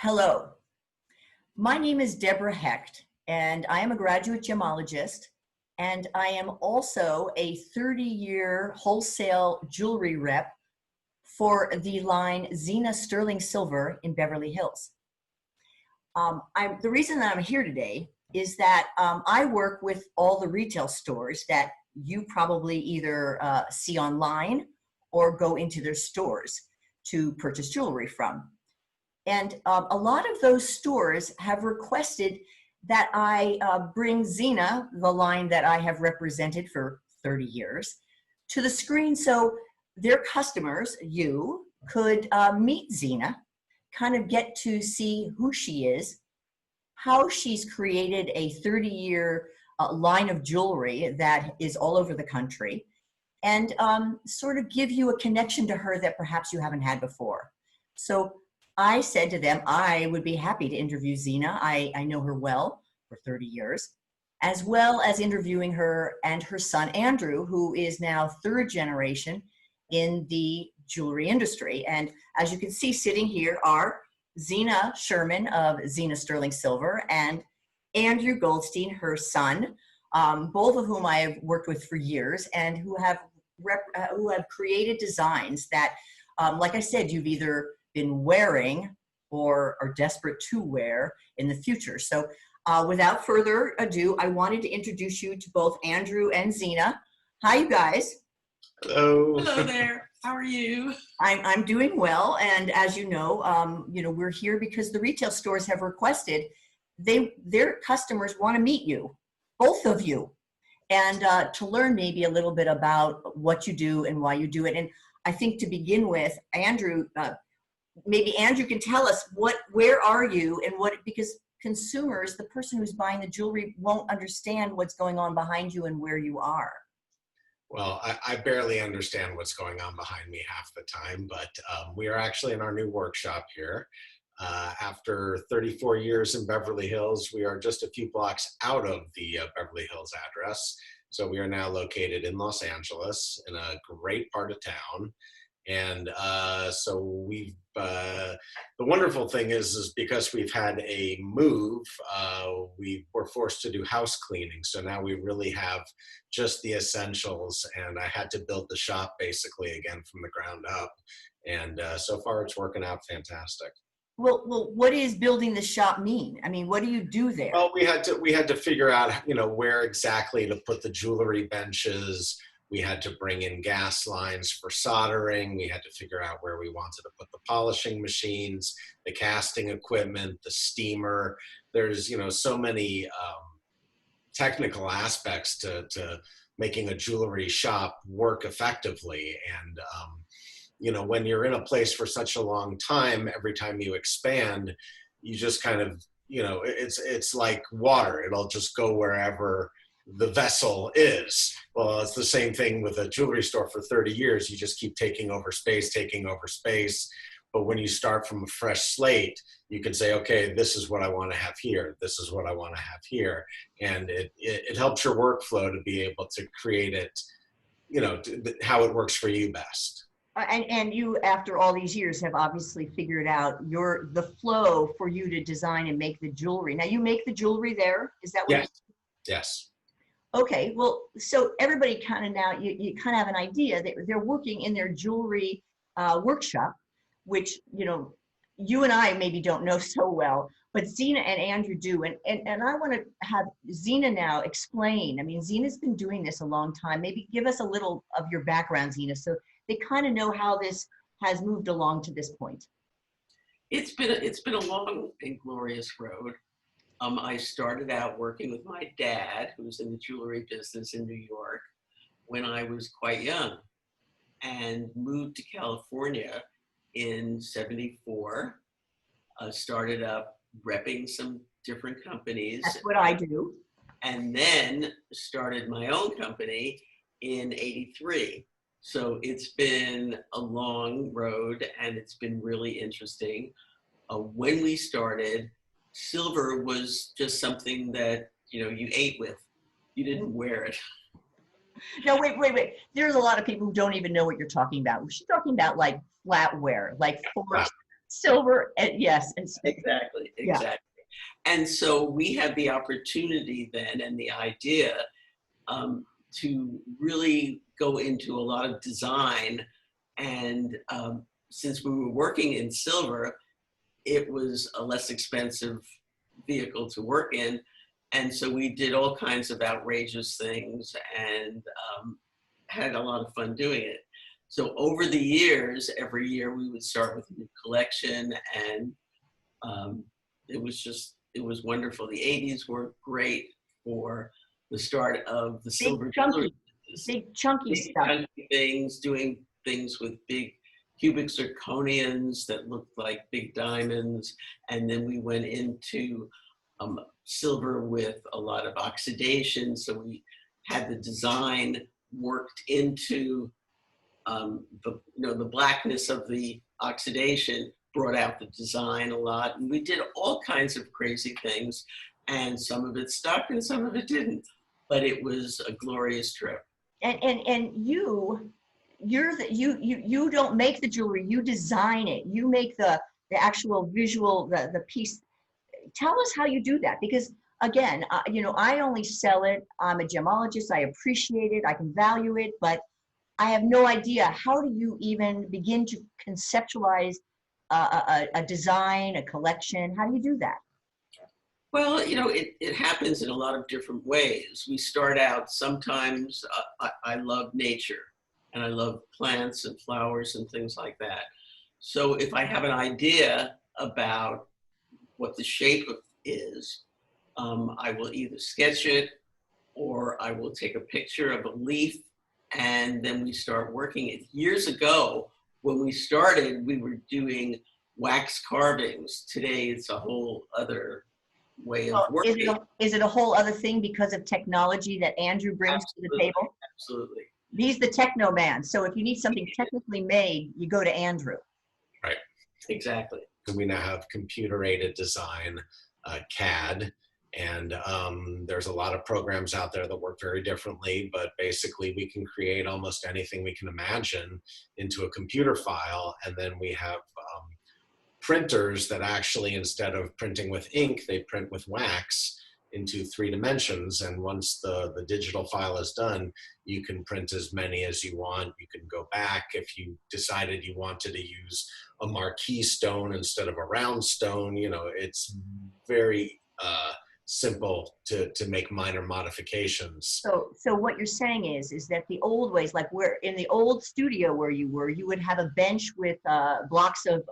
Hello, my name is Deborah Hecht, and I am a graduate gemologist, and I am also a 30-year wholesale jewelry rep for the line Zina Sterling Silver in Beverly Hills. The reason that I'm here today is that I work with all the retail stores that you probably either see online or go into their stores to purchase jewelry from. And a lot of those stores have requested that I bring Zina, the line that I have represented for 30 years, to the screen so their customers, you, could meet Zina, kind of get to see who she is, how she's created a 30-year line of jewelry that is all over the country, and sort of give you a connection to her that perhaps you haven't had before. So I said to them, I would be happy to interview Zina. I know her well for 30 years, as well as interviewing her and her son, Andrew, who is now third generation in the jewelry industry. And as you can see, sitting here are Zina Sherman of Zina Sterling Silver and Andrew Goldstein, her son, both of whom I have worked with for years and who have created designs that, like I said, you've either been wearing or are desperate to wear in the future. So without further ado, I wanted to introduce you to both Andrew and Zina. Hi, you guys. Hello. Hello there. How are you? I'm doing well, and as you know, we're here because the retail stores have requested their customers want to meet you, both of you, and to learn maybe a little bit about what you do and why you do it. And I think to begin with, Andrew, maybe Andrew can tell us where are you and because consumers, the person who's buying the jewelry, won't understand what's going on behind you and where you are. Well, I barely understand what's going on behind me half the time, but we are actually in our new workshop here. After 34 years in Beverly Hills, we are just a few blocks out of the Beverly Hills address. So we are now located in Los Angeles in a great part of town. And so we've, the wonderful thing is because we've had a move, we were forced to do house cleaning. So now we really have just the essentials, and I had to build the shop basically again from the ground up. And so far it's working out fantastic. Well, what does building the shop mean? I mean, what do you do there? Well, we had to figure out, where exactly to put the jewelry benches. We had to bring in gas lines for soldering. We had to figure out where we wanted to put the polishing machines, the casting equipment, the steamer. There's, so many technical aspects to making a jewelry shop work effectively. And, when you're in a place for such a long time, every time you expand, you just kind of, it's like water. It'll just go wherever the vessel is. Well, it's the same thing with a jewelry store for 30 years. You just keep taking over space. But when you start from a fresh slate, you can say, okay, this is what I want to have here. This is what I want to have here. And it helps your workflow to be able to create it, how it works for you best. And you, after all these years, have obviously figured out the flow for you to design and make the jewelry. Now, you make the jewelry there? Is that what? Yes. Yes. Okay, well, so everybody kind of now, you kind of have an idea that they're working in their jewelry workshop, which, you and I maybe don't know so well, but Zina and Andrew do. And I want to have Zina now explain. I mean, Zina's been doing this a long time. Maybe give us a little of your background, Zina, so they kind of know how this has moved along to this point. It's been a long and glorious road. I started out working with my dad, who's in the jewelry business in New York, when I was quite young, and moved to California in '74. Started up repping some different companies. That's what I do. And then started my own company in '83. So it's been a long road, and it's been really interesting. When we started, silver was just something that, you ate with. You didn't wear it. No, wait. There's a lot of people who don't even know what you're talking about. She's talking about like flatware, like forks, silver, and yes, and Exactly, yeah. exactly. And so we had the opportunity then and the idea to really go into a lot of design. And since we were working in silver, it was a less expensive vehicle to work in. And so we did all kinds of outrageous things and had a lot of fun doing it. So over the years, every year we would start with a new collection, and um, it was wonderful. The 80s were great for the start of the Big silver jewelry chunky, business. big chunky Big stuff. chunky things, doing things with big cubic zirconians that looked like big diamonds. And then we went into silver with a lot of oxidation. So we had the design worked into the blackness of the oxidation brought out the design a lot. And we did all kinds of crazy things, and some of it stuck and some of it didn't. But it was a glorious trip. And you don't make the jewelry, you design it, you make the actual visual, the piece. Tell us how you do that, because again, I only sell it. I'm a gemologist. I appreciate it, I can value it, but I have no idea, how do you even begin to conceptualize a design, a collection? How do you do that? Well, it happens in a lot of different ways. We start out sometimes, I love nature and I love plants and flowers and things like that. So if I have an idea about what the shape is, I will either sketch it or I will take a picture of a leaf, and then we start working it. Years ago, when we started, we were doing wax carvings. Today, it's a whole other way of Well, working. is it a whole other thing because of technology that Andrew brings to the Absolutely, table? absolutely. He's the techno man. So if you need something technically made, you go to Andrew. Right. Exactly. We now have computer-aided design, CAD, and there's a lot of programs out there that work very differently, but basically we can create almost anything we can imagine into a computer file, and then we have printers that actually, instead of printing with ink, they print with wax into 3 dimensions. And once the digital file is done, you can print as many as you want. You can go back if you decided you wanted to use a marquee stone instead of a round stone. It's very simple to make minor modifications. So what you're saying is that the old ways, like where in the old studio where you were, you would have a bench with blocks of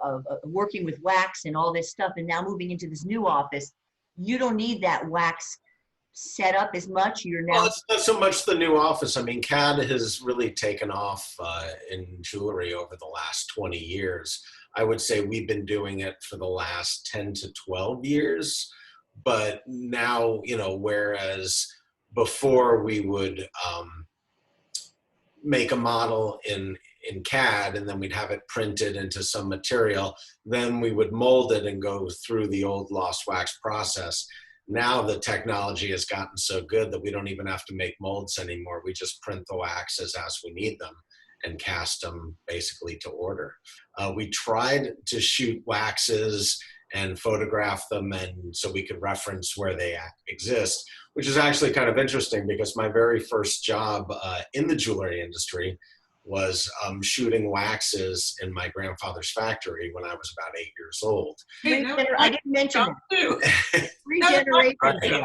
working with wax and all this stuff, and now moving into this new office, you don't need that wax set up as much. You're now. Well, it's not so much the new office. I mean, CAD has really taken off in jewelry over the last 20 years. I would say we've been doing it for the last 10 to 12 years. But now, whereas before we would make a model in CAD and then we'd have it printed into some material, then we would mold it and go through the old lost wax process. Now the technology has gotten so good that we don't even have to make molds anymore. We just print the waxes as we need them and cast them basically to order. We tried to shoot waxes and photograph them, and so we could reference where they exist, which is actually kind of interesting because my very first job in the jewelry industry was shooting waxes in my grandfather's factory when I was about 8 years old. I didn't mention that. 3 generations. Right.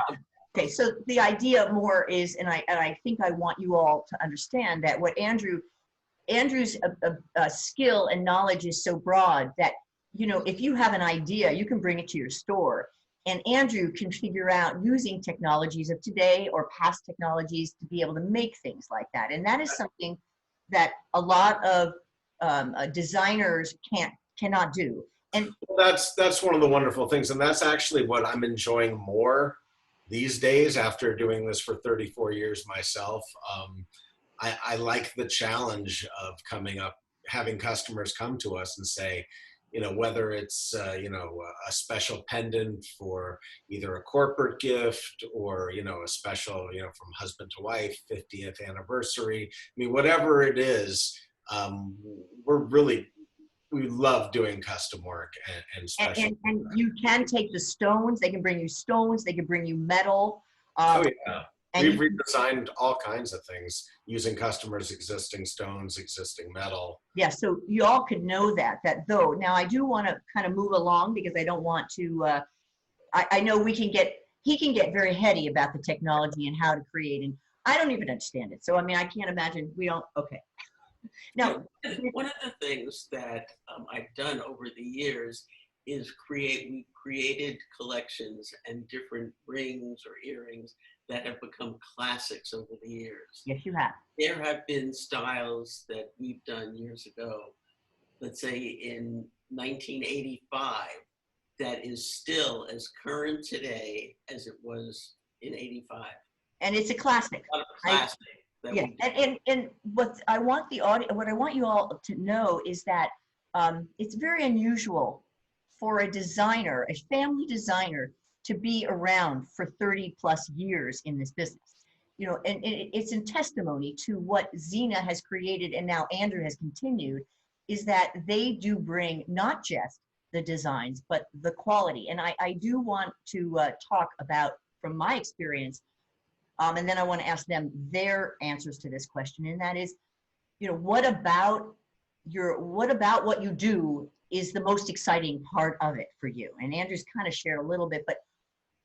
Okay, so the idea more is, and I think I want you all to understand that what Andrew's skill and knowledge is so broad that, if you have an idea, you can bring it to your store. And Andrew can figure out using technologies of today or past technologies to be able to make things like that. And that is something that a lot of designers cannot do. And that's one of the wonderful things. And that's actually what I'm enjoying more these days after doing this for 34 years myself. I like the challenge of having customers come to us and say, whether it's, a special pendant for either a corporate gift or, a special, from husband to wife, 50th anniversary. I mean, whatever it is, we're really we love doing custom work and special. And you can take the stones. They can bring you stones. They can bring you metal. Oh Um, yeah. and We've redesigned all kinds of things using customers' existing stones, existing metal. yeah, so you all could know that though. Now I do want to kind of move along because I don't want to. I know he can get very heady about the technology and how to create, and I don't even understand it. So I mean, I can't imagine we don't. Okay, now One of the things that I've done over the years is we created collections and different rings or earrings that have become classics over the years. yes, you have. There have been styles that we've done years ago, let's say in 1985, that is still as current today as it was in 85. And it's a classic. A lot of classic that Yeah, we did. and what I want what I want you all to know is that it's very unusual for a designer, a family designer, to be around for 30 plus years in this business. You know, and it's in testimony to what Zina has created and now Andrew has continued, is that they do bring not just the designs, but the quality. And I do want to talk about, from my experience, and then I want to ask them their answers to this question. And that is, you know, what about what you do is the most exciting part of it for you? And Andrew's kind of shared a little bit, but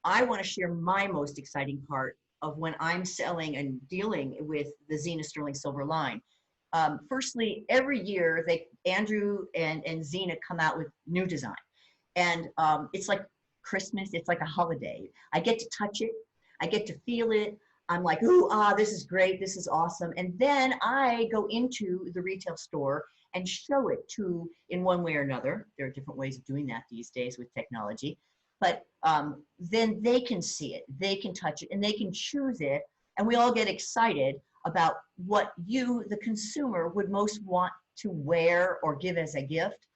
I want to share my most exciting part of when I'm selling and dealing with the Zina Sterling Silver line. Firstly, every year Andrew and Zina come out with new design. And it's like Christmas, it's like a holiday. I get to touch it, I get to feel it. I'm like, ooh, this is great, this is awesome. And then I go into the retail store and show it to, in one way or another. There are different ways of doing that these days with technology. But then they can see it, they can touch it, and they can choose it. And we all get excited about what you, the consumer, would most want to wear or give as a gift.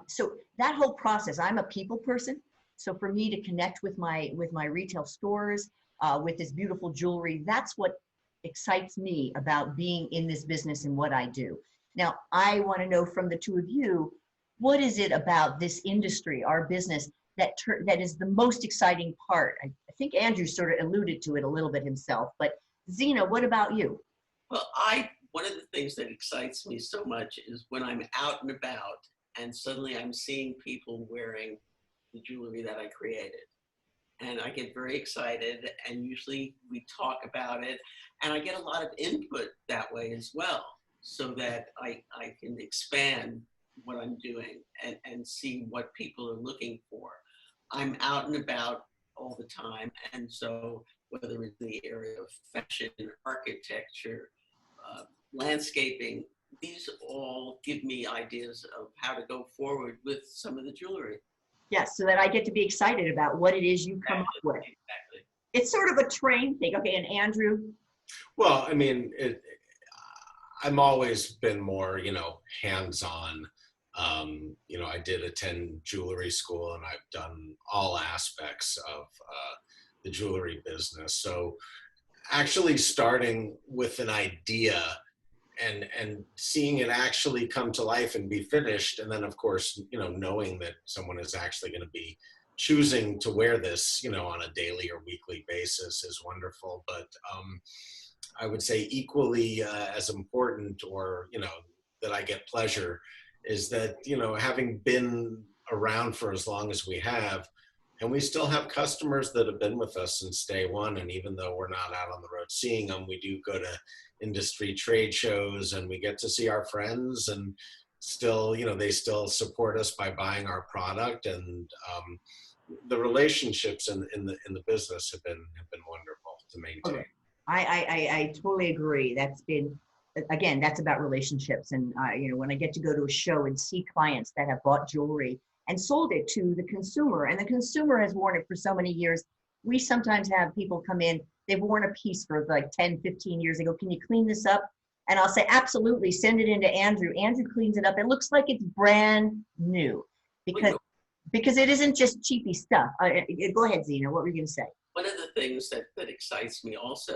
So that whole process, I'm a people person. So for me to connect with my retail stores, with this beautiful jewelry, that's what excites me about being in this business and what I do. Now, I want to know from the two of you, what is it about this industry, our business, that is the most exciting part? I think Andrew sort of alluded to it a little bit himself, but Zina, what about you? Well, one of the things that excites me so much is when I'm out and about and suddenly I'm seeing people wearing the jewelry that I created. And I get very excited, and usually we talk about it, and I get a lot of input that way as well, so that I can expand what I'm doing and see what people are looking for. I'm out and about all the time, and so whether it's the area of fashion, architecture, landscaping, these all give me ideas of how to go forward with some of the jewelry. Yes, so that I get to be excited about what it is you come up with. Exactly. It's sort of a train thing. Okay, and Andrew? Well, I mean, I'm always been more, hands-on. I did attend jewelry school, and I've done all aspects of the jewelry business. So actually starting with an idea and seeing it actually come to life and be finished, and then of course, knowing that someone is actually going to be choosing to wear this, on a daily or weekly basis is wonderful. But I would say equally as important, or that I get pleasure, is that having been around for as long as we have, and we still have customers that have been with us since day one. And even though we're not out on the road seeing them, we do go to industry trade shows and we get to see our friends, and still, they still support us by buying our product. And the relationships in the business have been wonderful to maintain. Okay. I totally agree. That's been, again, that's about relationships. And when I get to go to a show and see clients that have bought jewelry and sold it to the consumer, and the consumer has worn it for so many years. We sometimes have people come in, they've worn a piece for like 10, 15 years. They go, can you clean this up? And I'll say, absolutely, send it into Andrew. Andrew cleans it up. It looks like it's brand new, because it isn't just cheapy stuff. Go ahead, Zina, what were you going to say? One of the things that excites me also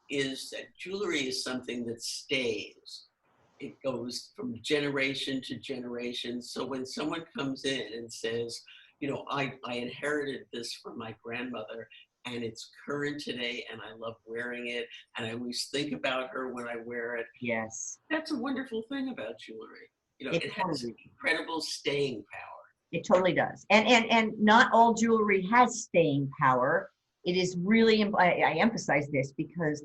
is that jewelry is something that stays. it goes from generation to generation. So when someone comes in and says, you know, I inherited this from my grandmother and it's current today and I love wearing it and I always think about her when I wear it. Yes. That's a wonderful thing about jewelry. You know, It it has totally, incredible staying power. it totally does. And not all jewelry has staying power. It is really, I emphasize this because,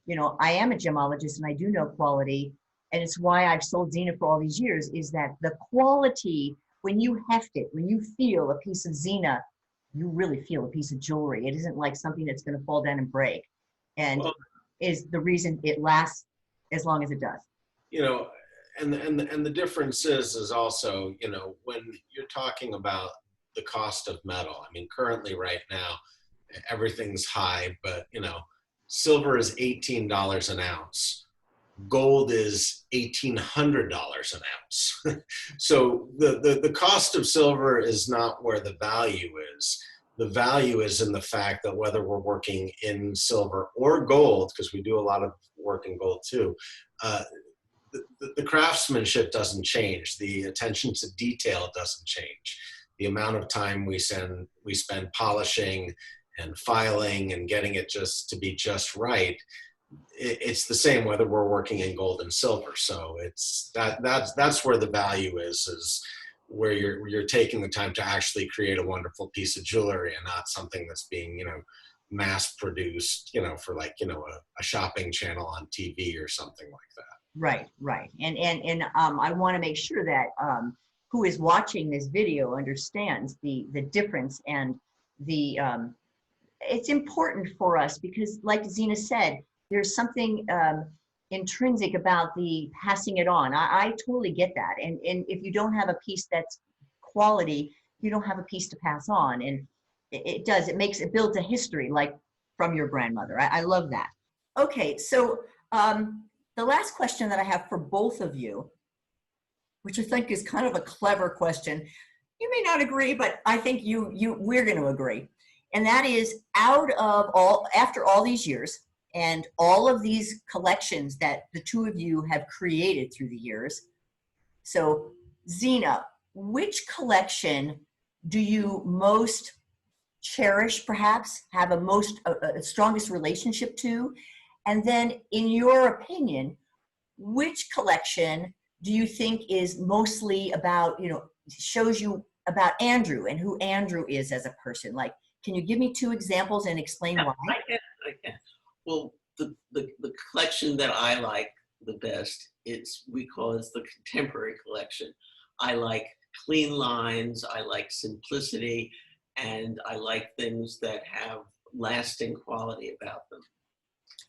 you know, I am a gemologist and I do know quality. And it's why I've sold Zina for all these years, is that the quality, when you heft it, when you feel a piece of Zina, you really feel a piece of jewelry. It isn't like something that's going to fall down and break. And Well, is the reason it lasts as long as it does. You know, and the difference is also, you know, when you're talking about the cost of metal. I mean, currently right now, everything's high, but you know, silver is $18 an ounce. Gold is $1,800 an ounce. So the cost of silver is not where the value is. The value is in the fact that whether we're working in silver or gold, because we do a lot of work in gold too, uh, the craftsmanship doesn't change. The attention to detail doesn't change. The amount of time we spend polishing and filing and getting it just to be just right, it's the same whether we're working in gold and silver. So it's that's where the value is where you're taking the time to actually create a wonderful piece of jewelry and not something that's being, you know, mass produced, you know, for like, you know, a shopping channel on TV or something like that. Right, right. And I want to make sure that who is watching this video understands the difference and the it's important for us because, like Zina said, there's something intrinsic about the passing it on. I totally get that. And if you don't have a piece that's quality, you don't have a piece to pass on. And it does. It builds a history like from your grandmother. I love that. Okay, so the last question that I have for both of you, which I think is kind of a clever question. You may not agree, but I think we're going to agree. And that is, after all these years and all of these collections that the two of you have created through the years. So Zina, which collection do you most cherish, perhaps have a strongest relationship to? And then in your opinion, which collection do you think is mostly about, you know, shows you about Andrew and who Andrew is as a person? Like, can you give me two examples and explain why? I can. Well, the collection that I like the best, we call it the contemporary collection. I like clean lines, I like simplicity, and I like things that have lasting quality about them.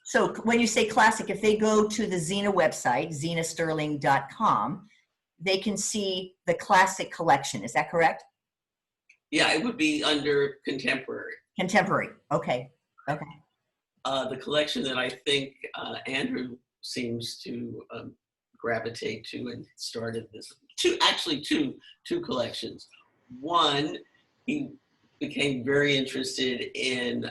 So when you say classic, if they go to the Zina website, zinasterling.com, they can see the classic collection. Is that correct? Yeah, it would be under contemporary. Contemporary. Okay. Okay. The collection that I think Andrew seems to gravitate to and started this two collections. One, he became very interested in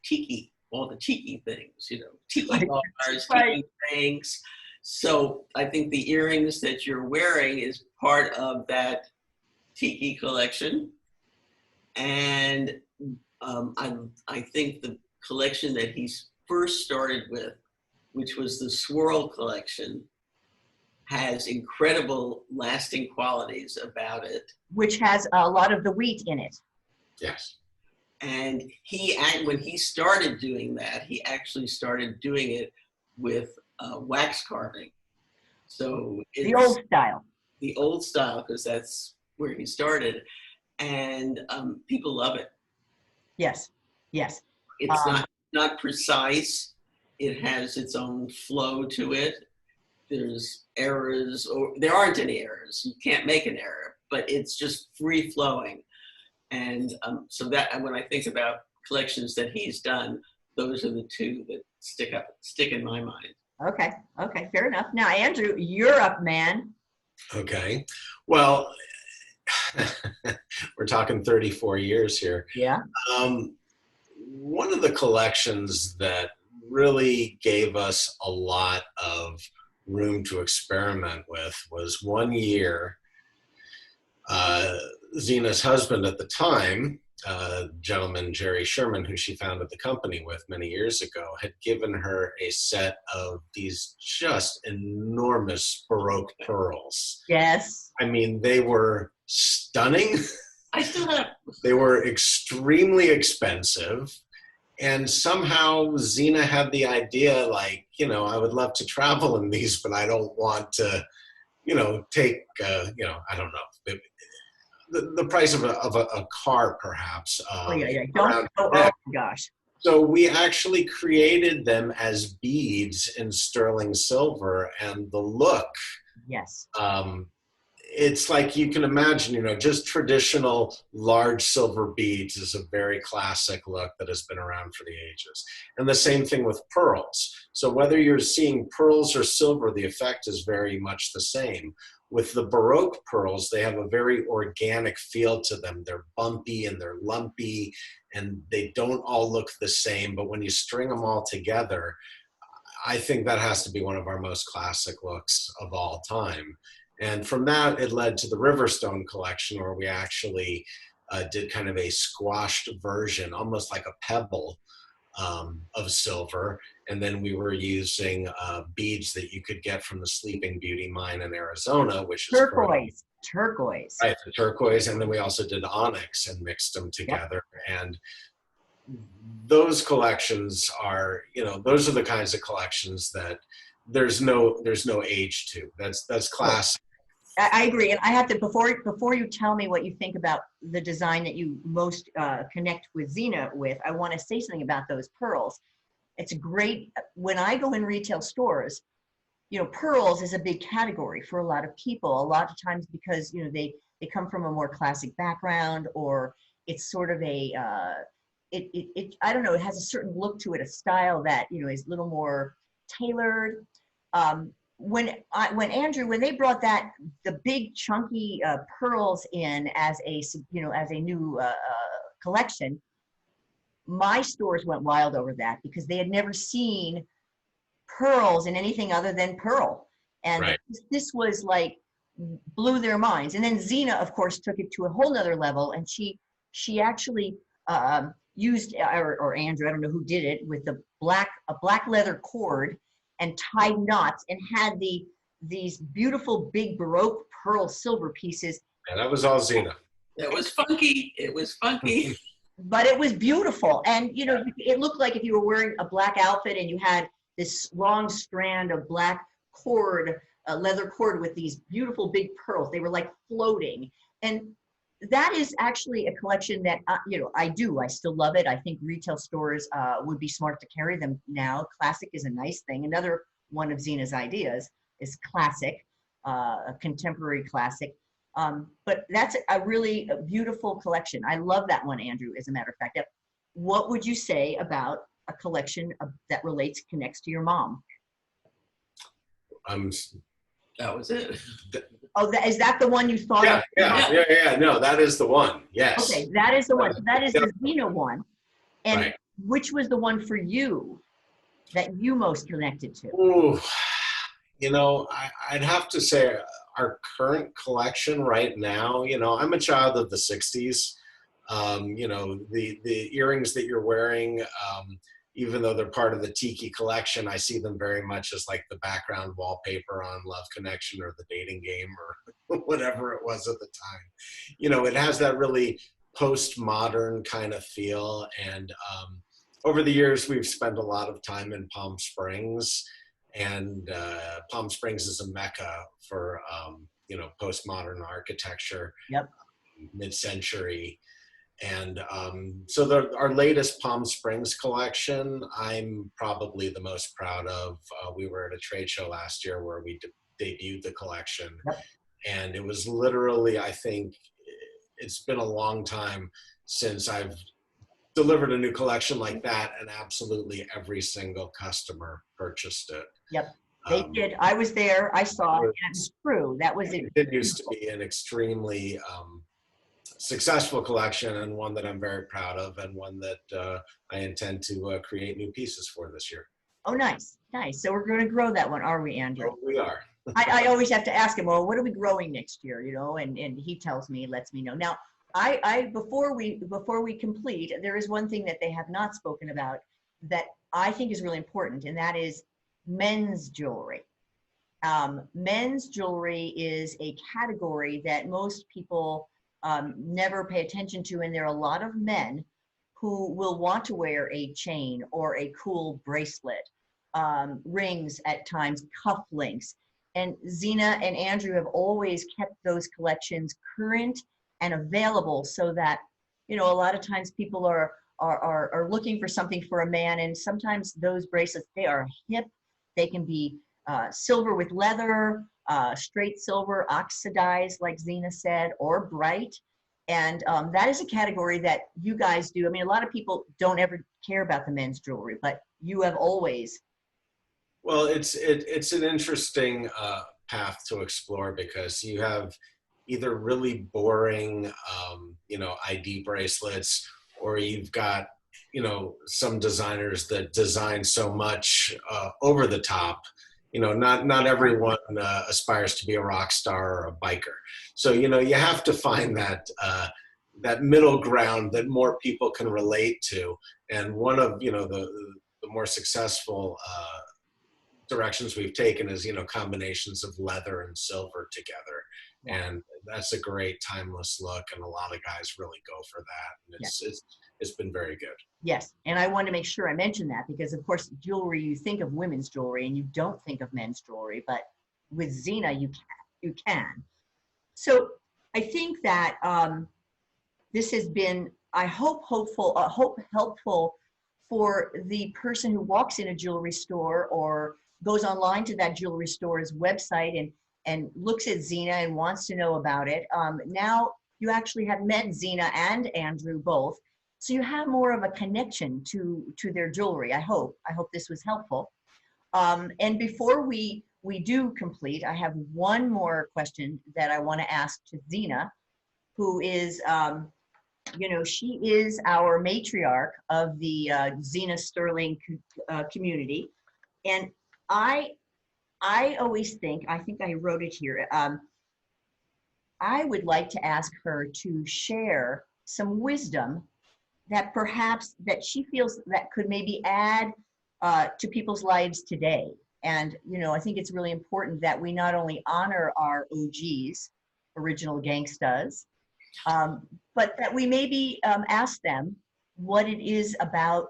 tiki, all the tiki things, you know, tiki bars, tiki rings. So I think the earrings that you're wearing is part of that tiki collection. And I think the collection that he's first started with, which was the swirl collection, has incredible lasting qualities about it. Which has a lot of the wheat in it. Yes. And when he started doing that, he actually started doing it with wax carving. So it's the old style. The old style, because that's where he started. And people love it. Yes, yes. It's not precise. It has its own flow to it. There's errors, or there aren't any errors. You can't make an error, but it's just free flowing. And so that when I think about collections that he's done, those are the two that stick in my mind. Okay, okay, fair enough. Now, Andrew, you're up, man. Okay. Well, we're talking 34 years here. Yeah. One of the collections that really gave us a lot of room to experiment with was one year. Zina's husband at the time, gentleman Jerry Sherman, who she founded the company with many years ago, had given her a set of these just enormous Baroque pearls. Yes. I mean, they were stunning. I still have. They were extremely expensive. And somehow Zina had the idea, like, I would love to travel in these, but I don't want to, take, I don't know, the price of a car, perhaps. Oh yeah, yeah. Around Oh that. my gosh. So we actually created them as beads in sterling silver, and the look, Yes. it's like you can imagine, just traditional large silver beads is a very classic look that has been around for the ages. And the same thing with pearls. So whether you're seeing pearls or silver, the effect is very much the same. With the Baroque pearls, they have a very organic feel to them. They're bumpy and they're lumpy, and they don't all look the same. But when you string them all together, I think that has to be one of our most classic looks of all time. And from that, it led to the Riverstone collection, where we actually did kind of a squashed version, almost like a pebble of silver. And then we were using beads that you could get from the Sleeping Beauty mine in Arizona, which is turquoise. Right, the turquoise. And then we also did onyx and mixed them together. Yep. And those collections are, those are the kinds of collections that there's no age to. That's classic. I agree, and I have to before you tell me what you think about the design that you most connect with Zina with, I want to say something about those pearls. It's great when I go in retail stores. Pearls is a big category for a lot of people. A lot of times because they come from a more classic background, or it's sort of a I don't know. It has a certain look to it, a style that is a little more tailored. When they brought the big chunky pearls in as a new collection, my stores went wild over that because they had never seen pearls in anything other than pearl, and right. this was like blew their minds. And then Zina, of course, took it to a whole nother level, and she actually used or Andrew, I don't know who did it, with a black leather cord and tied knots, and had these beautiful big Baroque pearl silver pieces. And that was all Zina. It was funky. It was funky. But it was beautiful. And, it looked like if you were wearing a black outfit and you had this long strand of black cord, leather cord with these beautiful big pearls. They were like floating. And that is actually a collection that, I still love it. I think retail stores would be smart to carry them now. Classic is a nice thing. Another one of Zina's ideas is classic, a contemporary classic. But that's a really beautiful collection. I love that one, Andrew, as a matter of fact. What would you say about a collection that connects to your mom? That was it. Oh, is that the one you thought of? Yeah. No, that is the one. Yes. Okay, that is the one. So that is the Zina one. And right. Which was the one for you that you most connected to? Ooh, I'd have to say our current collection right now, I'm a child of the 60s. The earrings that you're wearing, even though they're part of the Tiki collection, I see them very much as like the background wallpaper on Love Connection or The Dating Game or whatever it was at the time. It has that really postmodern kind of feel. And over the years, we've spent a lot of time in Palm Springs, and Palm Springs is a mecca for, postmodern architecture, mid-century. And so our latest Palm Springs collection, I'm probably the most proud of. We were at a trade show last year where we debuted the collection. And it was literally, I think, it's been a long time since I've delivered a new collection like that, and absolutely every single customer purchased it. They did. I was there. I saw it. And it's true. That was it. It used to be an extremely successful collection, and one that I'm very proud of, and one that I intend to create new pieces for this year. Oh, nice, nice. So we're going to grow that one, are we, Andrew? Oh, we are. I always have to ask him, well, what are we growing next year? And he tells me, lets me know. Now, before we complete, there is one thing that they have not spoken about that I think is really important, and that is men's jewelry. Men's jewelry is a category that most people never pay attention to, and there are a lot of men who will want to wear a chain or a cool bracelet, rings at times, cufflinks. And Zina and Andrew have always kept those collections current and available so that, a lot of times people are looking for something for a man, and sometimes those bracelets, they are hip. They can be silver with leather, straight silver, oxidized, like Zina said, or bright. And that is a category that you guys do. I mean, a lot of people don't ever care about the men's jewelry, but you have always. Well, it's an interesting path to explore, because you have either really boring, ID bracelets, or you've got, some designers that design so much over the top. Not everyone aspires to be a rock star or a biker. So, you have to find that middle ground that more people can relate to. And one of, the more successful directions we've taken is, combinations of leather and silver together. Yeah. And that's a great timeless look. And a lot of guys really go for that. And it's been very good. Yes. And I want to make sure I mention that, because of course, jewelry, you think of women's jewelry and you don't think of men's jewelry, but with Zina, you can. So I think that this has been, I hope, helpful for the person who walks in a jewelry store or goes online to that jewelry store's website and looks at Zina and wants to know about it. Now you actually have met Zina and Andrew both, so you have more of a connection to their jewelry. I hope this was helpful. And before we do complete, I have one more question that I want to ask to Zina, who is, she is our matriarch of the Zina Sterling community. And I always think I wrote it here, I would like to ask her to share some wisdom that perhaps that she feels that could maybe add to people's lives today. And, I think it's really important that we not only honor our OGs, original gangstas, but that we maybe ask them what it is about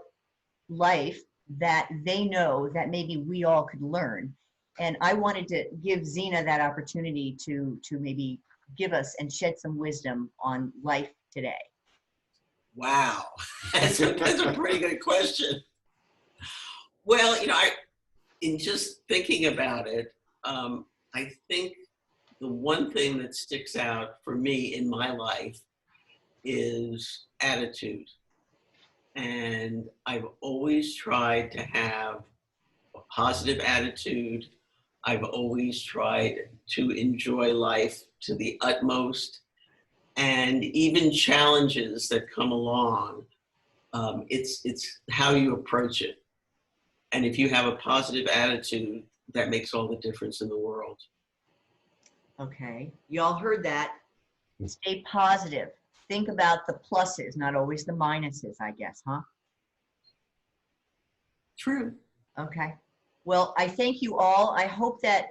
life that they know that maybe we all could learn. And I wanted to give Zina that opportunity to maybe give us and shed some wisdom on life today. Wow, that's a pretty good question. Well, in just thinking about it, I think the one thing that sticks out for me in my life is attitude. And I've always tried to have a positive attitude. I've always tried to enjoy life to the utmost. And even challenges that come along, it's how you approach it. And if you have a positive attitude, that makes all the difference in the world. Okay, you all heard that. Stay positive. Think about the pluses, not always the minuses, I guess, huh? True. Okay. Well, I thank you all. I hope that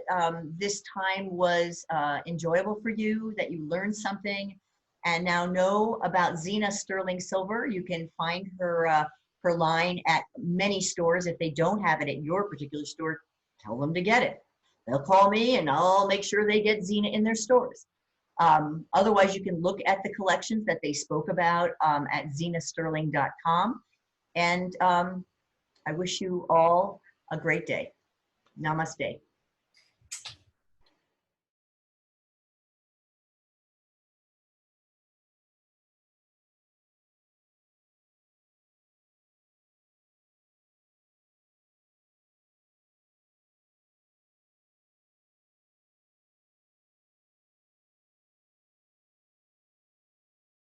this time was enjoyable for you, that you learned something, and now know about Zina Sterling Silver. You can find her her line at many stores. If they don't have it at your particular store, tell them to get it. They'll call me and I'll make sure they get Zina in their stores. Otherwise, you can look at the collections that they spoke about at zinasterling.com. And I wish you all a great day. Namaste.